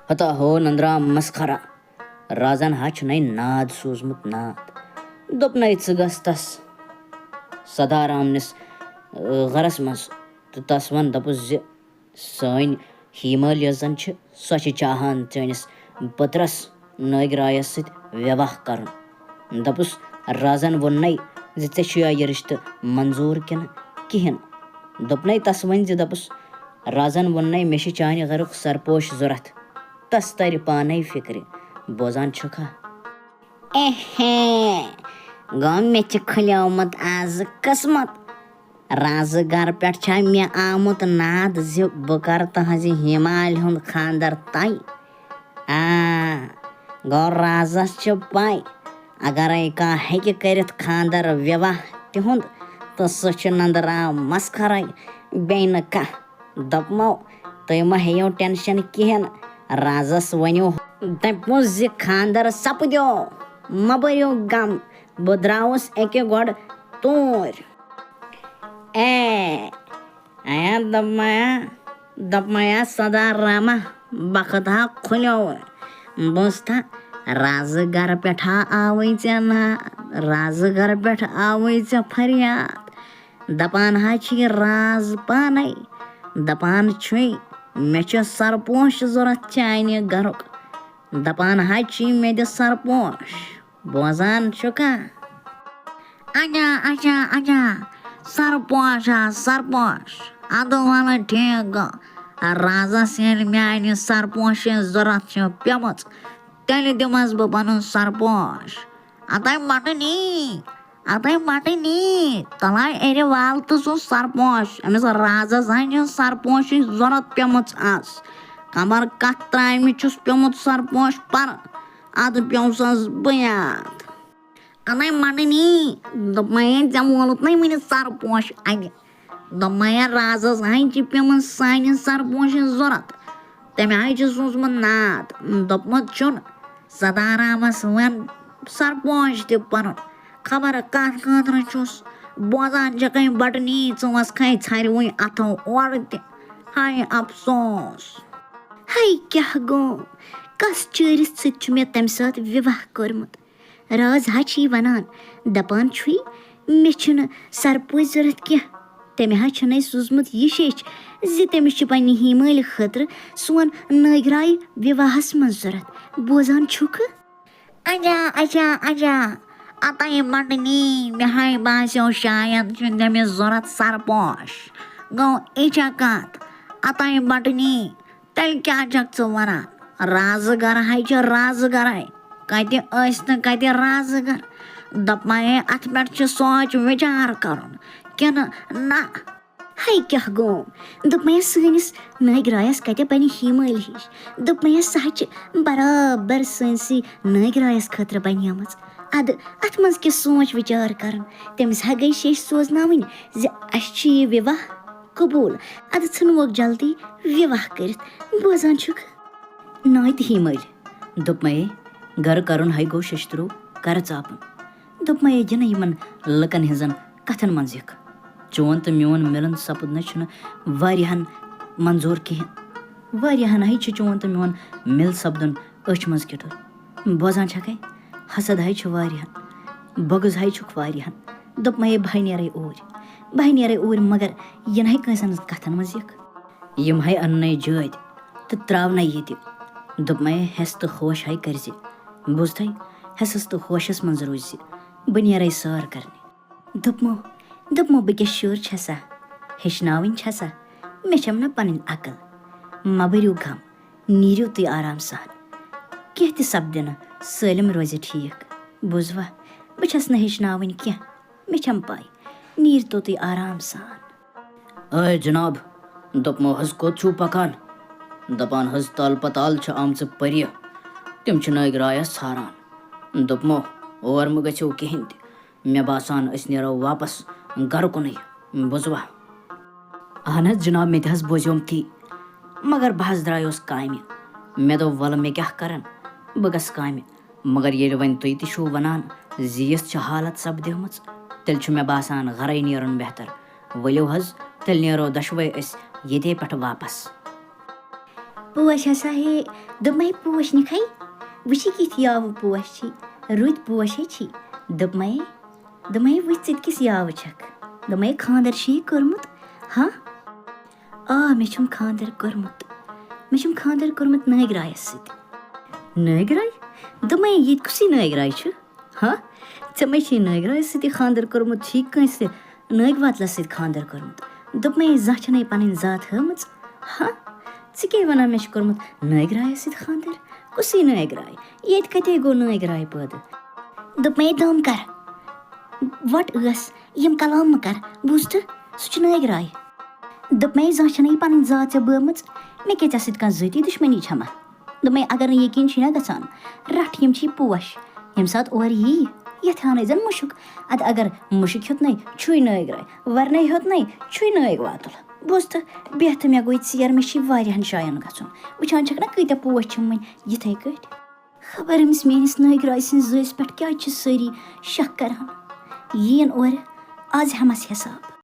हता हो नंद्रा मस्खरा राजन हा छुनै नाद सोजमुत नाद दोपनै च गस तस सदारामनिस गरस मस तो तस वन दपुस ज सन हिमाल यस जन छ सो छ चाहन चनिस पत्रस नगरायस सित विवाह करन दपुस राजन वोन्नै ज चे छुया ये रिश्त मंजूर किन किहन दोपनै तस वन ज दपुस राजन वोन्नै मे छ चानि गरुक सरपोश जरूरत तस तर पाने फिक्र बोजान छुखा एहे गो मे छ खुल्योमत आज किस्मत राज घर पे मे आमुत नाद ज बह कर तहज हिमाल हुंद खानदर तय गो राजस छ पाय अगर कह हेक करित खानदर विवाह तिहुंद तो सह छ नंदरा मस्खरै बेन कह दपमो तुम मा हेयो टेंशन किहन राजस वनो दपुस ज खानदर सपद्यो म बरियो गम बह द्रावस एके गोड तूर आया दपमाया सदा रामा बखता खुल्यो बुझता राज घर पे आवै ना राज घर पे आवै फरियाद दपान हा छ राज पाने दपान छुई मे छ सरपोश जरूरत चाने घरुक दपान हा छ मे दि सरपोश बोजान छुका आजा आजा आजा सरपोश अदो वाला ठीक राजस ये मानि सरपोश जरूरत छ पेमच तेल दिमस बह पनुन सरपोश अतः मटनी तलाय एरे वाल तो सो सरपोश अमिस राजस हन सरपोश जरूरत पेमच आज कमर कथ त्रायमि छुस पेमुत सरपोश पर अद पेसस बुयाद अतः मटनी दोपमया जम वोलुत न वन सरपोश अगे दोपमया राजस हन पेमन सान सरपोश जरूरत तमें हाय सोचमुत नाद दोपमुत छुन सदारामस वन सरपोश त पनुन खबर कथ खतर छुस बोजान छ कहीं बटनी चुवस खै छारि वही अथो और त हाय अफसोस हाय क्या गो कस चोरिस सत मे तम साथ विवाह कोरमुत राज हा छी वनान दपान छुई मे छुन सरपोश जरूरत क्या तमें हा छनै सूजमुत यह शेच ज तमिस छ पन्नि हिमाल खतर सोन नगराय विवाहस मन जरूरत बोजान छुक आजा आजा आजा अतः मटनी मे हाय बास्यो शायद छ तमिस जरूरत सरपोश गो एचा कत अतः मटनी तेल क्या छक च वनान राजगर हाय छ राजगर कति कति राजगर दपमाये अथ पे सोच विचार करन किन ना हाय क्या गो दपमाया सनिस नगरायस कते पन्नि हिमाल हिश दपमाया सह बराबर सनसी नगरायस खतर बनियामच अद अथ मज के सोच विचार करन तमिस हा गई शेष सोचनावन ज अस छ यह विवाह कबूल अद छनवोक जल्दी विवाह करित बोजान छुक नायत हिमाल दोपमये घर करन हाय गो शस्त्रो कर चापन दोपमये जन यमन लकन हिजन कथन मन यक चोन तो मोन मिलन सपदन छन वारियाहन मंजूर किहन वारियाहन हाय छ चोन तो मोन मिल सपदन अच मज किटो बोजान छकै हसद हाय छ वारियाहन बगज हाय छुक वारियाहन दोपमये भाई नेरे ओर मगर यन हाय कंसन कथन मज यक यम हाय अन्नै जद तो त्रावनै ये दोपमये हेस तो होश हाय करजे बुझतै हेसस तो होशस मन रोज बह नेरै सर करने दोपमो बह क्या शुर छसा हेचनावन छसा मे छम न पन अकल म भरियो गम नीरियो तुम आराम सान कह त सपदिन सलम रोज ठीक बुझवा बह छस न हेचनावन क्या मे छम पाई नीर तो तुम आराम सान अय जनाब दोपमो हज कोत छु पकान दपान हज ताल पताल छ आमच परिय तिम छ नगरायस छारान दोपमो और म गछो कहिन त मे बासान अस नेरो वापस घर कुनै बुझवा अहन जनाब मे हज बोजोम ती मगर बहस द्रायोस कामि मे दो वल मे क्या करन बह गस कामि मगर ये वन तुम त छो वनान जीस छ हालत सपदमच तेल छ मे बासान घरै नेरन बेहतर वलियो हज तेल नेरो दशवै अस येते पठ वापस पोश हसा हे दोपमे पोश निखाई वुशी किथ याव पोश छी रुद पोश छी दोपमे वुच चित किस याव छक दोपमे खांदर छी कोरमुत हाँ मे छुम खांदर कोरमुत नगरायस सित नगराय दोपमे ये कुसी नगराय छ हाँ चमे छी नगरायस सित खांदर कोरमुत छी कंसे नग वातला सित खांदर कोरमुत दोपमे जाचने पनिन जात हमच हाँ चिके वना मेश कोरमुत नगरायस सित खांदर कुसी नगराय ये कते गो नगराय पद दोपमे दम कर वट अस यम कलाम कर बुझत सुच नगराय दोपमे जाचने पनिन जात बमच मे के सित का जती दुश्मनी छमा दोपमे अगर यकीन छी ना गसान रट यम छी पोश यम साथ और यी यथाने जन मुशुक अगर मुशुक होत नहीं छुई नगराय वरने होत नहीं छुई नग वातुल बुझत बेहत मे गई चेर मे छी वारियान शायन गछुन वुचान छक ना कईता पोश छम यिथे कट खबर अमिस मेनिस नगराय सिन जस पेट क्या छ सरी शक करन यीन और आज हमस हिसाब